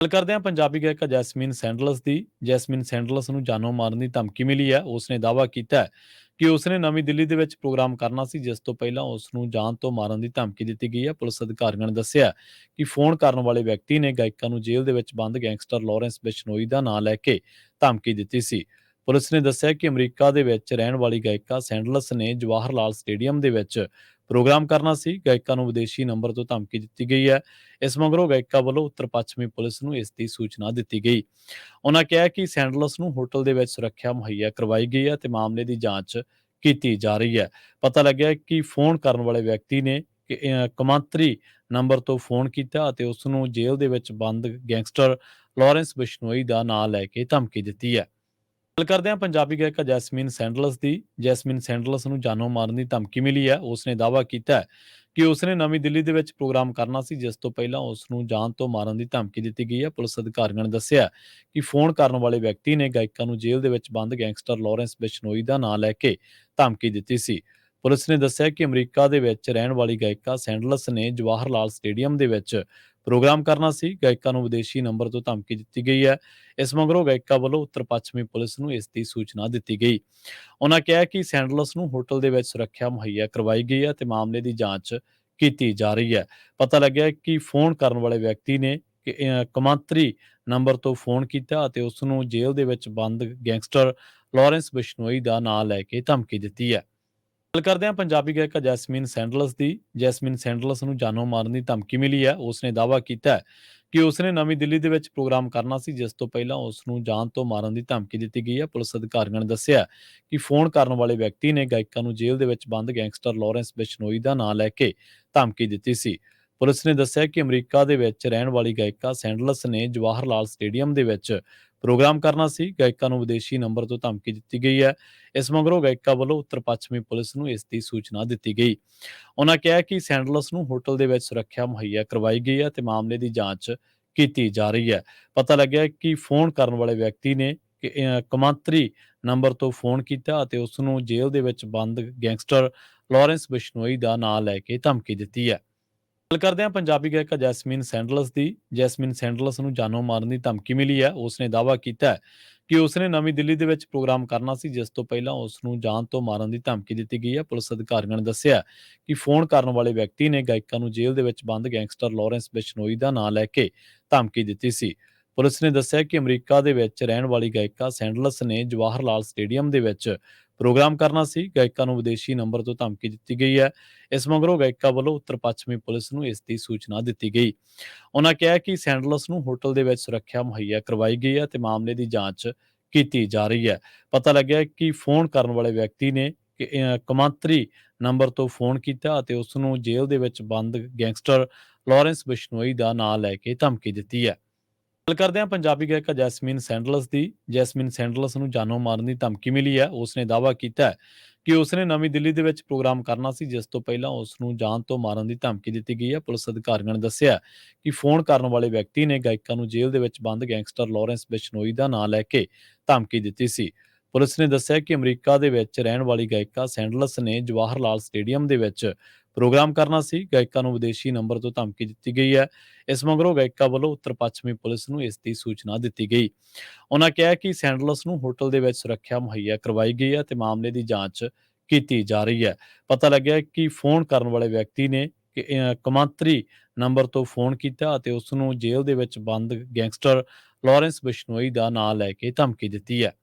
ਗੱਲ ਕਰਦੇ ਹਾਂ ਪੰਜਾਬੀ ਗਾਇਕਾ ਜੈਸਮੀਨ ਸੈਂਡਲਸ ਦੀ। ਜੈਸਮੀਨ ਸੈਂਡਲਸ ਨੂੰ ਜਾਨੋਂ ਮਾਰਨ ਦੀ ਧਮਕੀ ਮਿਲੀ ਹੈ। ਉਸਨੇ ਦਾਅਵਾ ਕੀਤਾ ਹੈ ਕਿ ਉਸਨੇ ਨਵੀਂ ਦਿੱਲੀ ਦੇ ਵਿੱਚ ਪ੍ਰੋਗਰਾਮ ਕਰਨਾ ਸੀ, ਜਿਸ ਤੋਂ ਪਹਿਲਾਂ ਉਸ ਨੂੰ ਜਾਨ ਤੋਂ ਮਾਰਨ ਦੀ ਧਮਕੀ ਦਿੱਤੀ ਗਈ ਹੈ। ਪੁਲਿਸ ਅਧਿਕਾਰੀਆਂ ਨੇ ਦੱਸਿਆ ਕਿ ਫੋਨ ਕਰਨ ਵਾਲੇ ਵਿਅਕਤੀ ਨੇ ਗਾਇਕਾ ਨੂੰ ਜੇਲ੍ਹ ਦੇ ਵਿੱਚ ਬੰਦ ਗੈਂਗਸਟਰ ਲਾਰੈਂਸ ਬਿਸ਼ਨੋਈ ਦਾ ਨਾਂ ਲੈ ਕੇ ਧਮਕੀ ਦਿੱਤੀ ਸੀ। ਪੁਲਿਸ ਨੇ ਦੱਸਿਆ ਕਿ ਅਮਰੀਕਾ ਦੇ ਵਿੱਚ ਰਹਿਣ ਵਾਲੀ ਗਾਇਕਾ ਸੈਂਡਲਸ ਨੇ ਜਵਾਹਰ ਲਾਲ ਸਟੇਡੀਅਮ ਦੇ ਵਿੱਚ ਪ੍ਰੋਗਰਾਮ ਕਰਨਾ ਸੀ। ਗਾਇਕਾ ਨੂੰ ਵਿਦੇਸ਼ੀ ਨੰਬਰ ਤੋਂ ਧਮਕੀ ਦਿੱਤੀ ਗਈ ਹੈ। ਇਸ ਮਗਰੋਂ ਗਾਇਕਾ ਵੱਲੋਂ ਉੱਤਰ ਪੱਛਮੀ ਪੁਲਿਸ ਨੂੰ ਇਸ ਦੀ ਸੂਚਨਾ ਦਿੱਤੀ ਗਈ। ਉਹਨਾਂ ਕਿਹਾ ਕਿ ਸੈਂਡਲਸ ਨੂੰ ਹੋਟਲ ਦੇ ਵਿੱਚ ਸੁਰੱਖਿਆ ਮੁਹੱਈਆ ਕਰਵਾਈ ਗਈ ਹੈ ਤੇ ਮਾਮਲੇ ਦੀ ਜਾਂਚ ਕੀਤੀ ਜਾ ਰਹੀ ਹੈ। ਪਤਾ ਲੱਗਿਆ ਕਿ ਫੋਨ ਕਰਨ ਵਾਲੇ ਵਿਅਕਤੀ ਨੇ ਕਮਾਂਤਰੀ ਨੰਬਰ ਤੋਂ ਫੋਨ ਕੀਤਾ ਅਤੇ ਉਸ ਨੂੰ ਜੇਲ੍ਹ ਦੇ ਵਿੱਚ ਬੰਦ ਗੈਂਗਸਟਰ ਲਾਰੈਂਸ ਬਿਸ਼ਨੋਈ ਦਾ ਨਾਂ ਲੈ ਕੇ ਧਮਕੀ ਦਿੱਤੀ ਹੈ। ਗੱਲ ਕਰਦੇ ਹਾਂ ਪੰਜਾਬੀ ਗਾਇਕਾ ਜੈਸਮੀਨ ਸੈਂਡਲਸ ਦੀ। ਜੈਸਮੀਨ ਸੈਂਡਲਸ ਨੂੰ ਜਾਨੋਂ ਮਾਰਨ ਦੀ ਧਮਕੀ ਮਿਲੀ ਹੈ। ਉਸਨੇ ਦਾਅਵਾ ਕੀਤਾ ਹੈ ਕਿ ਉਸਨੇ ਨਵੀਂ ਦਿੱਲੀ ਦੇ ਵਿੱਚ ਪ੍ਰੋਗਰਾਮ ਕਰਨਾ ਸੀ, ਜਿਸ ਤੋਂ ਪਹਿਲਾਂ ਉਸ ਨੂੰ ਜਾਨ ਤੋਂ ਮਾਰਨ ਦੀ ਧਮਕੀ ਦਿੱਤੀ ਗਈ ਹੈ। ਪੁਲਿਸ ਅਧਿਕਾਰੀਆਂ ਨੇ ਦੱਸਿਆ ਕਿ ਫੋਨ ਕਰਨ ਵਾਲੇ ਵਿਅਕਤੀ ਨੇ ਗਾਇਕਾ ਨੂੰ ਜੇਲ੍ਹ ਦੇ ਵਿੱਚ ਬੰਦ ਗੈਂਗਸਟਰ ਲਾਰੈਂਸ ਬਿਸ਼ਨੋਈ ਦਾ ਨਾਂ ਲੈ ਕੇ ਧਮਕੀ ਦਿੱਤੀ ਸੀ। ਪੁਲਿਸ ਨੇ ਦੱਸਿਆ ਕਿ ਅਮਰੀਕਾ ਦੇ ਵਿੱਚ ਰਹਿਣ ਵਾਲੀ ਗਾਇਕਾ ਸੈਂਡਲਸ ਨੇ ਜਵਾਹਰ ਲਾਲ ਸਟੇਡੀਅਮ ਦੇ ਵਿੱਚ ਪ੍ਰੋਗਰਾਮ ਕਰਨਾ ਸੀ। ਗਾਇਕਾ ਨੂੰ ਵਿਦੇਸ਼ੀ ਨੰਬਰ ਤੋਂ ਧਮਕੀ ਦਿੱਤੀ ਗਈ ਹੈ। ਇਸ ਮਗਰੋਂ ਗਾਇਕਾ ਵੱਲੋਂ ਉੱਤਰ ਪੱਛਮੀ ਪੁਲਿਸ ਨੂੰ ਇਸ ਦੀ ਸੂਚਨਾ ਦਿੱਤੀ ਗਈ। ਉਹਨਾਂ ਕਿਹਾ ਕਿ ਸੈਂਡਲਸ ਨੂੰ ਹੋਟਲ ਦੇ ਵਿੱਚ ਸੁਰੱਖਿਆ ਮੁਹੱਈਆ ਕਰਵਾਈ ਗਈ ਹੈ ਤੇ ਮਾਮਲੇ ਦੀ ਜਾਂਚ ਕੀਤੀ ਜਾ ਰਹੀ ਹੈ। ਪਤਾ ਲੱਗਿਆ ਕਿ ਫੋਨ ਕਰਨ ਵਾਲੇ ਵਿਅਕਤੀ ਨੇ ਕਮਾਂਤਰੀ ਨੰਬਰ ਤੋਂ ਫੋਨ ਕੀਤਾ ਅਤੇ ਉਸ ਨੂੰ ਜੇਲ੍ਹ ਦੇ ਵਿੱਚ ਬੰਦ ਗੈਂਗਸਟਰ ਲਾਰੈਂਸ ਬਿਸ਼ਨੋਈ ਦਾ ਨਾਂ ਲੈ ਕੇ ਧਮਕੀ ਦਿੱਤੀ ਹੈ। ਗੱਲ ਕਰਦੇ ਹਾਂ ਪੰਜਾਬੀ ਗਾਇਕਾ ਜੈਸਮੀਨ ਸੈਂਡਲਸ ਦੀ। ਜੈਸਮੀਨ ਸੈਂਡਲਸ ਨੂੰ ਜਾਨੋਂ ਮਾਰਨ ਦੀ ਧਮਕੀ ਮਿਲੀ ਹੈ। ਉਸਨੇ ਦਾਅਵਾ ਕੀਤਾ ਹੈ ਕਿ ਉਸਨੇ ਨਵੀਂ ਦਿੱਲੀ ਦੇ ਵਿੱਚ ਪ੍ਰੋਗਰਾਮ ਕਰਨਾ ਸੀ, ਜਿਸ ਤੋਂ ਪਹਿਲਾਂ ਉਸ ਨੂੰ ਜਾਨ ਤੋਂ ਮਾਰਨ ਦੀ ਧਮਕੀ ਦਿੱਤੀ ਗਈ ਹੈ। ਪੁਲਿਸ ਅਧਿਕਾਰੀਆਂ ਨੇ ਦੱਸਿਆ ਕਿ ਫੋਨ ਕਰਨ ਵਾਲੇ ਵਿਅਕਤੀ ਨੇ ਗਾਇਕਾ ਨੂੰ ਜੇਲ੍ਹ ਦੇ ਵਿੱਚ ਬੰਦ ਗੈਂਗਸਟਰ ਲਾਰੈਂਸ ਬਿਸ਼ਨੋਈ ਦਾ ਨਾਂ ਲੈ ਕੇ ਧਮਕੀ ਦਿੱਤੀ ਸੀ। ਪੁਲਿਸ ਨੇ ਦੱਸਿਆ ਕਿ ਅਮਰੀਕਾ ਦੇ ਵਿੱਚ ਰਹਿਣ ਵਾਲੀ ਗਾਇਕਾ ਸੈਂਡਲਸ ਨੇ ਜਵਾਹਰ ਲਾਲ ਸਟੇਡੀਅਮ ਦੇ ਵਿੱਚ ਪ੍ਰੋਗਰਾਮ ਕਰਨਾ ਸੀ। ਗਾਇਕਾ ਨੂੰ ਵਿਦੇਸ਼ੀ ਨੰਬਰ ਤੋਂ ਧਮਕੀ ਦਿੱਤੀ ਗਈ ਹੈ। ਇਸ ਮਗਰੋਂ ਗਾਇਕਾ ਵੱਲੋਂ ਉੱਤਰ ਪੱਛਮੀ ਪੁਲਿਸ ਨੂੰ ਇਸ ਦੀ ਸੂਚਨਾ ਦਿੱਤੀ ਗਈ। ਉਹਨਾਂ ਕਿਹਾ ਕਿ ਸੈਂਡਲਸ ਨੂੰ ਹੋਟਲ ਦੇ ਵਿੱਚ ਸੁਰੱਖਿਆ ਮੁਹੱਈਆ ਕਰਵਾਈ ਗਈ ਹੈ ਤੇ ਮਾਮਲੇ ਦੀ ਜਾਂਚ ਕੀਤੀ ਜਾ ਰਹੀ ਹੈ। ਪਤਾ ਲੱਗਿਆ ਕਿ ਫੋਨ ਕਰਨ ਵਾਲੇ ਵਿਅਕਤੀ ਨੇ ਕਮਾਂਤਰੀ ਨੰਬਰ ਤੋਂ ਫੋਨ ਕੀਤਾ ਅਤੇ ਉਸ ਨੂੰ ਜੇਲ੍ਹ ਦੇ ਵਿੱਚ ਬੰਦ ਗੈਂਗਸਟਰ ਲਾਰੈਂਸ ਬਿਸ਼ਨੋਈ ਦਾ ਨਾਂ ਲੈ ਕੇ ਧਮਕੀ ਦਿੱਤੀ ਹੈ। ਗੱਲ ਕਰਦੇ ਹਾਂ ਪੰਜਾਬੀ ਗਾਇਕਾ ਜੈਸਮੀਨ ਸੈਂਡਲਸ ਦੀ। ਜੈਸਮੀਨ ਸੈਂਡਲਸ ਨੂੰ ਜਾਨੋਂ ਮਾਰਨ ਦੀ ਧਮਕੀ ਮਿਲੀ ਹੈ। ਉਸਨੇ ਦਾਅਵਾ ਕੀਤਾ ਹੈ ਕਿ ਉਸਨੇ ਨਵੀਂ ਦਿੱਲੀ ਦੇ ਵਿੱਚ ਪ੍ਰੋਗਰਾਮ ਕਰਨਾ ਸੀ, ਜਿਸ ਤੋਂ ਪਹਿਲਾਂ ਉਸ ਨੂੰ ਜਾਨ ਤੋਂ ਮਾਰਨ ਦੀ ਧਮਕੀ ਦਿੱਤੀ ਗਈ ਹੈ। ਪੁਲਿਸ ਅਧਿਕਾਰੀਆਂ ਨੇ ਦੱਸਿਆ ਕਿ ਫੋਨ ਕਰਨ ਵਾਲੇ ਵਿਅਕਤੀ ਨੇ ਗਾਇਕਾ ਨੂੰ ਜੇਲ੍ਹ ਦੇ ਵਿੱਚ ਬੰਦ ਗੈਂਗਸਟਰ ਲਾਰੈਂਸ ਬਿਸ਼ਨੋਈ ਦਾ ਨਾਂ ਲੈ ਕੇ ਧਮਕੀ ਦਿੱਤੀ ਸੀ। ਪੁਲਿਸ ਨੇ ਦੱਸਿਆ ਕਿ ਅਮਰੀਕਾ ਦੇ ਵਿੱਚ ਰਹਿਣ ਵਾਲੀ ਗਾਇਕਾ ਸੈਂਡਲਸ ਨੇ ਜਵਾਹਰ ਲਾਲ ਸਟੇਡੀਅਮ ਦੇ ਵਿੱਚ ਪ੍ਰੋਗਰਾਮ ਕਰਨਾ ਸੀ। ਗਾਇਕਾ ਨੂੰ ਵਿਦੇਸ਼ੀ ਨੰਬਰ ਤੋਂ ਧਮਕੀ ਦਿੱਤੀ ਗਈ ਹੈ। ਇਸ ਮਗਰੋਂ ਗਾਇਕਾ ਵੱਲੋਂ ਉੱਤਰ ਪੱਛਮੀ ਪੁਲਿਸ ਨੂੰ ਇਸ ਦੀ ਸੂਚਨਾ ਦਿੱਤੀ ਗਈ। ਉਹਨਾਂ ਕਿਹਾ ਕਿ ਸੈਂਡਲਸ ਨੂੰ ਹੋਟਲ ਦੇ ਵਿੱਚ ਸੁਰੱਖਿਆ ਮੁਹੱਈਆ ਕਰਵਾਈ ਗਈ ਹੈ ਤੇ ਮਾਮਲੇ ਦੀ ਜਾਂਚ ਕੀਤੀ ਜਾ ਰਹੀ ਹੈ। ਪਤਾ ਲੱਗਿਆ ਕਿ ਫੋਨ ਕਰਨ ਵਾਲੇ ਵਿਅਕਤੀ ਨੇ ਕਮਾਂਤਰੀ ਨੰਬਰ ਤੋਂ ਫੋਨ ਕੀਤਾ ਅਤੇ ਉਸ ਨੂੰ ਜੇਲ੍ਹ ਦੇ ਵਿੱਚ ਬੰਦ ਗੈਂਗਸਟਰ ਲਾਰੈਂਸ ਬਿਸ਼ਨੋਈ ਦਾ ਨਾਂ ਲੈ ਕੇ ਧਮਕੀ ਦਿੱਤੀ ਹੈ। ਗੱਲ ਕਰਦੇ ਹਾਂ ਪੰਜਾਬੀ ਗਾਇਕਾ ਜੈਸਮੀਨ ਸੈਂਡਲਸ ਦੀ। ਜੈਸਮੀਨ ਸੈਂਡਲਸ ਨੂੰ ਜਾਨੋਂ ਮਾਰਨ ਦੀ ਧਮਕੀ ਮਿਲੀ ਹੈ। ਉਸਨੇ ਦਾਅਵਾ ਕੀਤਾ ਹੈ ਕਿ ਉਸਨੇ ਨਵੀਂ ਦਿੱਲੀ ਦੇ ਵਿੱਚ ਪ੍ਰੋਗਰਾਮ ਕਰਨਾ ਸੀ, ਜਿਸ ਤੋਂ ਪਹਿਲਾਂ ਉਸ ਨੂੰ ਜਾਨ ਤੋਂ ਮਾਰਨ ਦੀ ਧਮਕੀ ਦਿੱਤੀ ਗਈ ਹੈ। ਪੁਲਿਸ ਅਧਿਕਾਰੀਆਂ ਨੇ ਦੱਸਿਆ ਕਿ ਫੋਨ ਕਰਨ ਵਾਲੇ ਵਿਅਕਤੀ ਨੇ ਗਾਇਕਾ ਨੂੰ ਜੇਲ੍ਹ ਦੇ ਵਿੱਚ ਬੰਦ ਗੈਂਗਸਟਰ ਲਾਰੈਂਸ ਬਿਸ਼ਨੋਈ ਦਾ ਨਾਂ ਲੈ ਕੇ ਧਮਕੀ ਦਿੱਤੀ ਸੀ। ਪੁਲਿਸ ਨੇ ਦੱਸਿਆ ਕਿ ਅਮਰੀਕਾ ਦੇ ਵਿੱਚ ਰਹਿਣ ਵਾਲੀ ਗਾਇਕਾ ਸੈਂਡਲਸ ਨੇ ਜਵਾਹਰ ਲਾਲ ਸਟੇਡੀਅਮ ਦੇ ਵਿੱਚ ਪ੍ਰੋਗਰਾਮ ਕਰਨਾ ਸੀ। ਗਾਇਕਾ ਨੂੰ ਵਿਦੇਸ਼ੀ ਨੰਬਰ ਤੋਂ ਧਮਕੀ ਦਿੱਤੀ ਗਈ ਹੈ। ਇਸ ਮਗਰੋਂ ਗਾਇਕਾ ਵੱਲੋਂ ਉੱਤਰ ਪੱਛਮੀ ਪੁਲਿਸ ਨੂੰ ਇਸ ਦੀ ਸੂਚਨਾ ਦਿੱਤੀ ਗਈ। ਉਹਨਾਂ ਕਿਹਾ ਕਿ ਸੈਂਡਲਸ ਨੂੰ ਹੋਟਲ ਦੇ ਵਿੱਚ ਸੁਰੱਖਿਆ ਮੁਹੱਈਆ ਕਰਵਾਈ ਗਈ ਹੈ ਤੇ ਮਾਮਲੇ ਦੀ ਜਾਂਚ ਕੀਤੀ ਜਾ ਰਹੀ ਹੈ। ਪਤਾ ਲੱਗਿਆ ਕਿ ਫੋਨ ਕਰਨ ਵਾਲੇ ਵਿਅਕਤੀ ਨੇ ਕਮਾਂਤਰੀ ਨੰਬਰ ਤੋਂ ਫੋਨ ਕੀਤਾ ਅਤੇ ਉਸ ਨੂੰ ਜੇਲ੍ਹ ਦੇ ਵਿੱਚ ਬੰਦ ਗੈਂਗਸਟਰ ਲਾਰੈਂਸ ਬਿਸ਼ਨੋਈ ਦਾ ਨਾਂ ਲੈ ਕੇ ਧਮਕੀ ਦਿੱਤੀ ਹੈ।